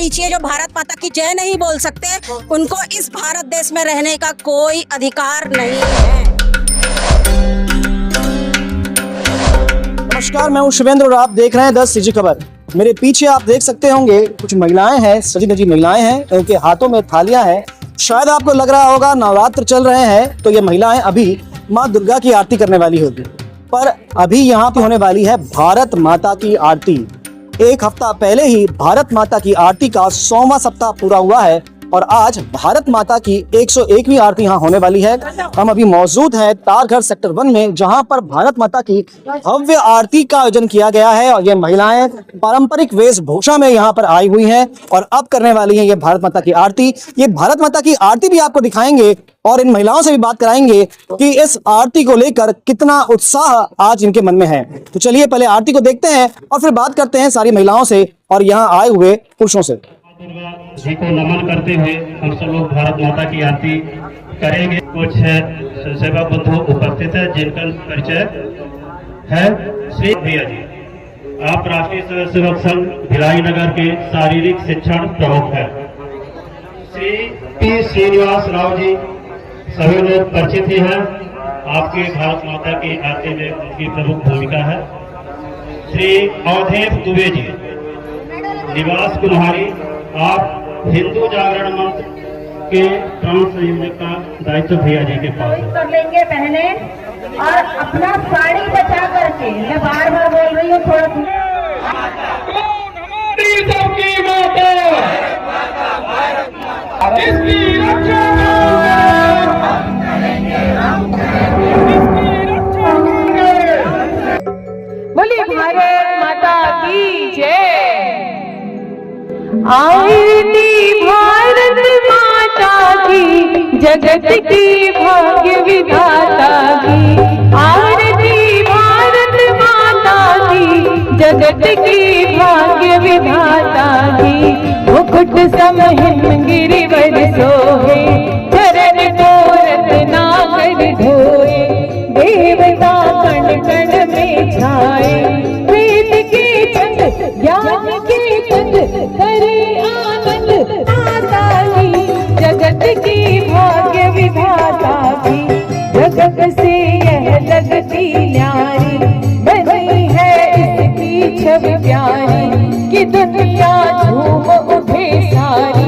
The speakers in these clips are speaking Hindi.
नीची है जो भारत माता की जय नहीं बोल सकते, उनको इस भारत देश में रहने का कोई अधिकार नहीं है। नमस्कार, मैं हूं शिवेंद्र और आप देख रहे हैं 10 सीजी खबर। मेरे पीछे आप देख सकते होंगे कुछ महिलाएं हैं, सजी धजी महिलाएं हैं, उनके हाथों में थालियां हैं। शायद आपको लग रहा होगा नवरात्र चल रहे हैं तो ये महिलाएं अभी माँ दुर्गा की आरती करने वाली होगी, पर अभी यहाँ पे होने वाली है भारत माता की आरती। एक हफ्ता पहले ही भारत माता की आरती का 100वां सप्ताह पूरा हुआ है और आज भारत माता की 101वीं आरती यहाँ होने वाली है। हम अभी मौजूद हैं तारघर सेक्टर 1 में, जहाँ पर भारत माता की भव्य आरती का आयोजन किया गया है और ये महिलाएं पारंपरिक वेशभूषा में यहाँ पर आई हुई हैं और अब करने वाली हैं ये भारत माता की आरती। ये भारत माता की आरती भी आपको दिखाएंगे और इन महिलाओं से भी बात कराएंगे कि इस आरती को लेकर कितना उत्साह आज इनके मन में है। तो चलिए पहले आरती को देखते हैं और फिर बात करते हैं सारी महिलाओं से और यहाँ आए हुए पुरुषों से। दुर्गा जी को नमन करते हुए हम सब लोग भारत माता की आरती करेंगे। कुछ सेवा बंधु उपस्थित है जिनका परिचय है श्री भैया जी। आप राष्ट्रीय स्वयंसेवक संघ भिलाई नगर के शारीरिक शिक्षण प्रमुख है। श्री पी श्रीनिवास राव जी सभी लोग परिचित ही हैं, आपके भारत माता की आरती में उनकी प्रमुख भूमिका है। श्री अवधेश दुबे जी निवास कुम्हारी, आप हिंदू जागरण मंच के प्राण संयोजक का दायित्व भैया जी के पास है। कर लेंगे पहले और अपना साड़ी बचा करके, मैं बार बार बोल रही हूँ थोड़ा सबकी माता इसकी रक्षा बोली भारत माता की जय। आरती भारत माता की, जगत की भाग्य विधाता की। आरती भारत माता की, जगत की भाग्य विधाता की। मुकुट समहिम गिरिवर सोहे, चरण को रत्नाकर धोए। देवता कण कण में छाए, वेद के छंद ज्ञान के छंद करे आनंद। माता की, जगत की भाग्य विधाता की। जगत से यह लगती न्यारी, बनी है इसकी छवि प्यारी। कि दुनिया झूम उठे सारी,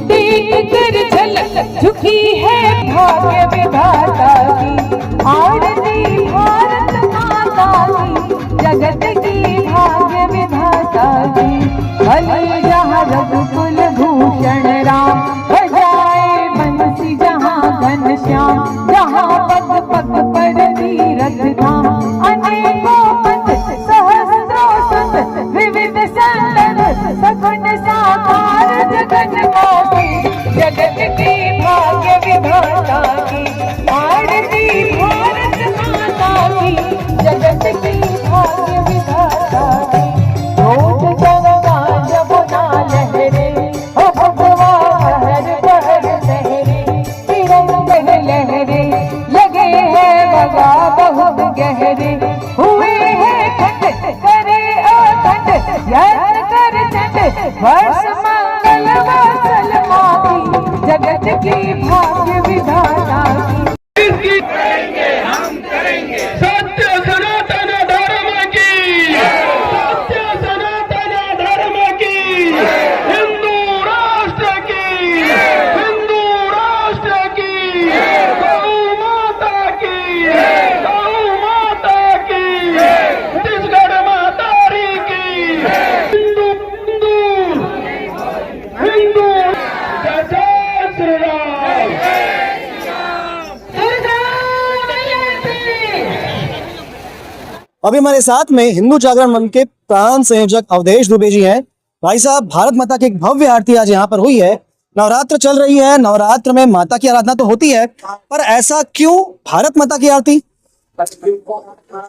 देख कर झलक झुकी है भाग्य विधाता की। आरती भारत माता की, जगत की भाग्य विधाता की। भले जहाँ रघुकुल भूषण राम, बजाए बंसी जहाँ घनश्याम। जहाँ पग पग पर तीरथ धाम, अनेकों पद सहस्त्रों संत। विविध संतन सगुन साकार जगन मोही, जगत की भाग्य विधाता की। आरती भारत माता की, जगत की भाग्य विधाता की। रोज गंगा जमुना लहरे, ओ भगवा बहर बहर लहरे। तिरंगे लहरे लगे हैं बगा बहुत गहरे। हुए हैं खंड करे अखंड, यत्न कर चंड वर्ष मंगल वासल माती। जगत की भाग्य विधाता की। हम करेंगे सत्य सनातन धर्म की, सत्य सनातन धर्म की। हिंदू राष्ट्र की, हिंदू राष्ट्र की। गौ माता की, गौ माता की। छत्तीसगढ़ मातारी की। हिंदू हिंदू हिंदू। जय जय श्री राम। अभी हमारे साथ में हिंदू जागरण मंच के प्राण संयोजक अवधेश दुबे जी हैं। भाई साहब, भारत माता की एक भव्य आरती आज यहाँ पर हुई है। नवरात्र चल रही है, नवरात्र में माता की आराधना तो होती है, पर ऐसा क्यों भारत माता की आरती?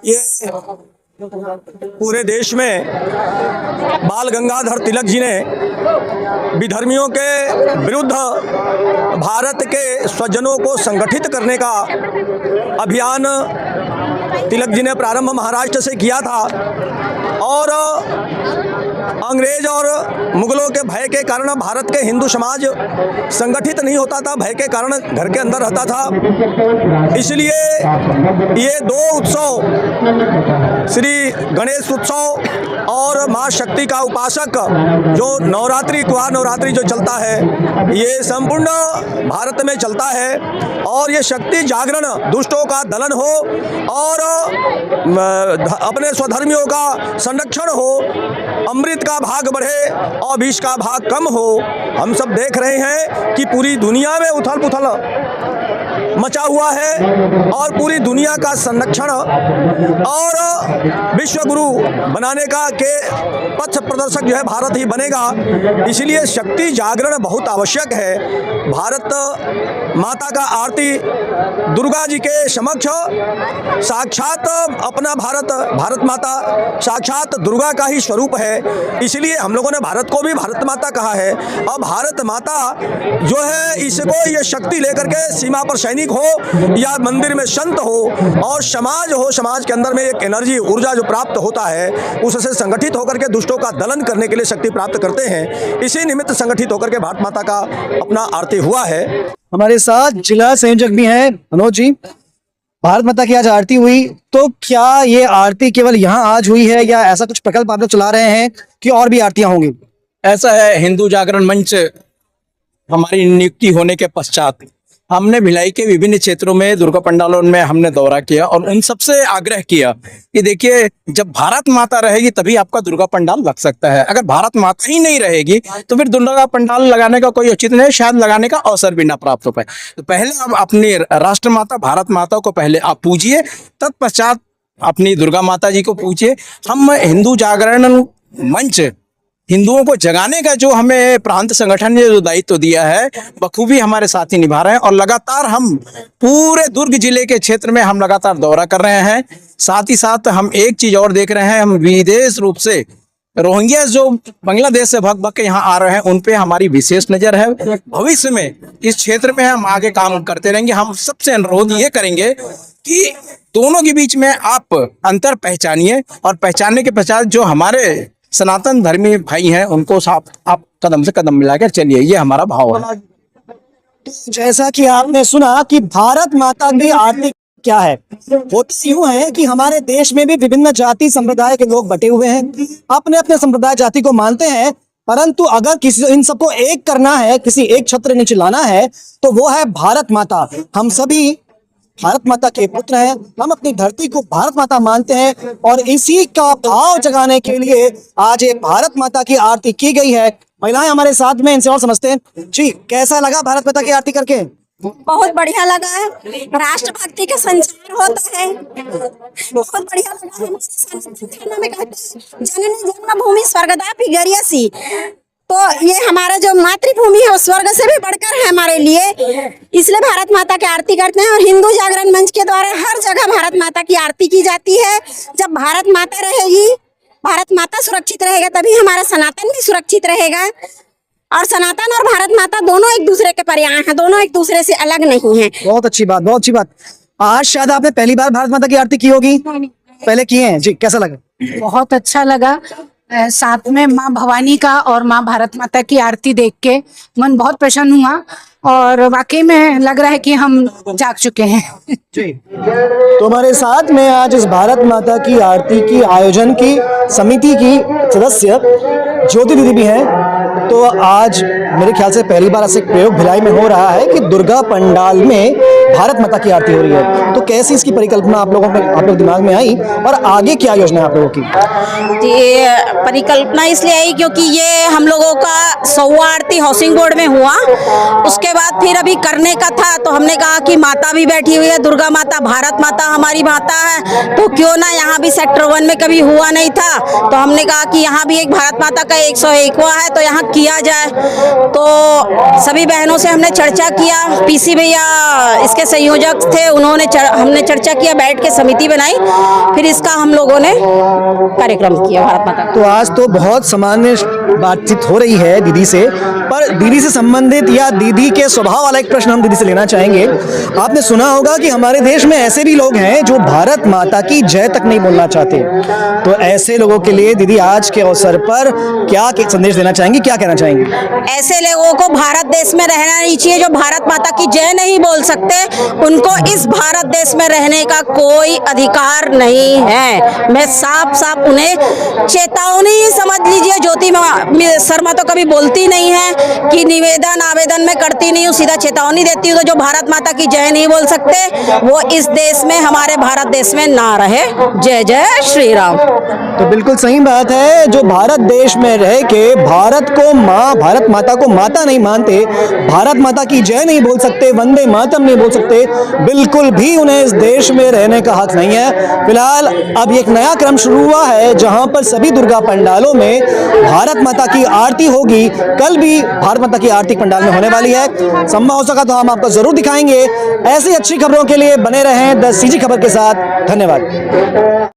ये पूरे देश में बाल गंगाधर तिलक जी ने विधर्मियों के विरुद्ध भारत के स्वजनों को संगठित करने का अभियान तिलक जी ने प्रारंभ महाराष्ट्र से किया था और अंग्रेज और मुगलों के भय के कारण भारत के हिंदू समाज संगठित नहीं होता था, भय के कारण घर के अंदर रहता था। इसलिए ये दो उत्सव, श्री गणेश उत्सव और माँ शक्ति का उपासक जो नवरात्रि, कुआर नवरात्रि जो चलता है, ये संपूर्ण भारत में चलता है और ये शक्ति जागरण, दुष्टों का दलन हो और अपने स्वधर्मियों का संरक्षण हो, अमृत का भाग बढ़े और विष का भाग कम हो। हम सब देख रहे हैं कि पूरी दुनिया में उथल पुथल मचा हुआ है और पूरी दुनिया का संरक्षण और विश्व गुरु बनाने का के पथ प्रदर्शक जो है भारत ही बनेगा। इसलिए शक्ति जागरण बहुत आवश्यक है। भारत माता का आरती दुर्गा जी के समक्ष साक्षात अपना भारत माता साक्षात दुर्गा का ही स्वरूप है। इसलिए हम लोगों ने भारत को भी भारत माता कहा है और भारत माता जो है इसको ये शक्ति लेकर के सीमा पर सैनिक हो या मंदिर में संत हो और समाज हो, समाज के अंदर में एक एनर्जी, ऊर्जा जो प्राप्त होता है उससे संगठित होकर के दुष्टों का दलन करने के लिए शक्ति प्राप्त करते हैं। इसी निमित्त संगठित होकर के भारत माता का अपना आरती हुआ है। हमारे साथ जिला संयोजक भी हैं मनोज जी। भारत माता की आज आरती हुई, तो क्या ये आरती केवल यहाँ आज हुई है या ऐसा कुछ प्रकल्प आप लोग चला रहे हैं कि और भी आरतियां होंगी? ऐसा है, हिंदू जागरण मंच हमारी नियुक्ति होने के पश्चात हमने भिलाई के विभिन्न क्षेत्रों में दुर्गा पंडालों में हमने दौरा किया और उन सबसे आग्रह किया कि देखिए, जब भारत माता रहेगी तभी आपका दुर्गा पंडाल लग सकता है। अगर भारत माता ही नहीं रहेगी तो फिर दुर्गा पंडाल लगाने का कोई उचित नहीं, शायद लगाने का अवसर भी ना प्राप्त हो पाए। तो पहले आप अपनी राष्ट्र माता भारत माता को पहले आप पूजिए, तत्पश्चात अपनी दुर्गा माता जी को पूजिए। हम हिंदू जागरण मंच हिंदुओं को जगाने का जो हमें प्रांत संगठन ने जो दायित्व दिया है बखूबी हमारे साथी निभा रहे हैं और लगातार हम पूरे दुर्ग जिले के क्षेत्र में हम लगातार दौरा कर रहे हैं। साथ ही साथ हम एक चीज और देख रहे हैं, हम विदेश रूप से रोहिंग्या जो बांग्लादेश से भग भग के यहाँ आ रहे हैं उन पे हमारी विशेष नजर है। भविष्य में इस क्षेत्र में हम आगे काम करते रहेंगे। हम सबसे अनुरोध ये करेंगे कि दोनों के बीच में आप अंतर पहचानिए और पहचानने के पश्चात जो हमारे सनातन धर्मी भाई हैं उनको आप कदम से कदम मिलाकर चलिए, ये हमारा भाव है। जैसा कि आपने सुना कि भारत माता की आरती क्या है, होता यूं है कि हमारे देश में भी विभिन्न जाति संप्रदाय के लोग बटे हुए हैं, अपने अपने संप्रदाय जाति को मानते हैं, परंतु अगर किसी इन सबको एक करना है, किसी एक छत्र नीचे लाना है तो वो है भारत माता। हम सभी भारत माता के पुत्र हैं, हम अपनी धरती को भारत माता मानते हैं और इसी का भाव जगाने के लिए आज ये भारत माता की आरती की गई है। महिलाएं हमारे साथ में, इनसे और समझते हैं। जी, कैसा लगा भारत माता की आरती करके? बहुत बढ़िया लगा है, राष्ट्रभक्ति का संचार होता है, बहुत बढ़िया लगा। जननी जन्मभूमि स्वर्गदापि गरियसी, तो ये हमारा जो मातृभूमि है वो स्वर्ग से भी बढ़कर है हमारे लिए, इसलिए भारत माता की आरती करते हैं। और हिंदू जागरण मंच के द्वारा हर जगह भारत माता की आरती की जाती है। जब भारत माता रहेगी, भारत माता सुरक्षित रहेगा, तभी हमारा सनातन भी सुरक्षित रहेगा। और सनातन और भारत माता दोनों एक दूसरे के पर्याय हैं, दोनों एक दूसरे से अलग नहीं है। बहुत अच्छी बात, बहुत अच्छी बात। आज शायद आपने पहली बार भारत माता की आरती की होगी, पहले किए हैं जी, कैसा लगा? बहुत अच्छा लगा। साथ में माँ भवानी का और माँ भारत माता की आरती देख के मन बहुत प्रसन्न हुआ और वाकई में लग रहा है कि हम जाग चुके हैं। जी, तो हमारे साथ में आज इस भारत माता की आरती की आयोजन की समिति की सदस्य ज्योति दीदी भी हैं। तो आज मेरे ख्याल से पहली बार ऐसे प्रयोग भिलाई में हो रहा है कि दुर्गा पंडाल में भारत माता की आरती हो रही है। तो कैसी इसकी परिकल्पना आप लोग दिमाग में आई और आगे क्या योजना है आप लोगों की? ये परिकल्पना इसलिए आई क्योंकि ये हम लोगों का 100वां आरती हाउसिंग बोर्ड में हुआ, उसके बाद फिर अभी करने का था तो हमने कहा कि माता भी बैठी हुई है, दुर्गा माता, भारत माता हमारी माता है, तो क्यों ना यहाँ भी सेक्टर 1 में कभी हुआ नहीं था, तो हमने कहा कि यहाँ भी एक भारत माता का 101वां है तो यहाँ किया जाए। तो सभी बहनों से हमने चर्चा किया, पीसी भैया इसके संयोजक थे, हमने चर्चा किया, बैठ के समिति बनाई, फिर इसका हम लोगों ने कार्यक्रम किया भारत माता। तो आज तो बहुत सामान्य बातचीत हो रही है दीदी से, पर दीदी से संबंधित या दीदी के स्वभाव वाला एक प्रश्न हम दीदी से लेना चाहेंगे। आपने सुना होगा कि हमारे देश में ऐसे भी लोग हैं जो भारत माता की जय तक नहीं बोलना चाहते, तो ऐसे लोगों के लिए दीदी आज के अवसर पर क्या संदेश देना चाहेंगी, क्या कहना चाहेंगी? ऐसे लोगों को भारत देश में रहना नहीं चाहिए जो भारत माता की जय नहीं बोल सकते। उनको इस भारत देश में रहने का कोई अधिकार नहीं है। मैं साफ साफ उन्हें चेतावनी समझ लीजिए। ज्योति शर्मा तो कभी बोलती नहीं है कि निवेदन आवेदन में करती नहीं हूँ, सीधा चेतावनी देती हूँ। तो जो भारत माता की जय नहीं बोल सकते वो इस देश में, हमारे भारत देश में ना रहे। जय जय श्री राम। तो बिल्कुल सही बात है। जो भारत देश में रह के भारत को माँ, भारत माता को माता नहीं मानते, भारत माता की जय नहीं बोल सकते, वंदे मातरम नहीं बोल सकते, बिल्कुल भी उन्हें इस देश में रहने का हक नहीं है। फिलहाल अब एक नया क्रम शुरू हुआ है जहां पर सभी दुर्गा पंडालों में भारत माता की आरती होगी। कल भी भारत माता की आरती पंडाल में होने वाली है। संभव हो सका तो हम आपको जरूर दिखाएंगे। ऐसी अच्छी खबरों के लिए बने रहें द सीजी खबर के साथ। धन्यवाद।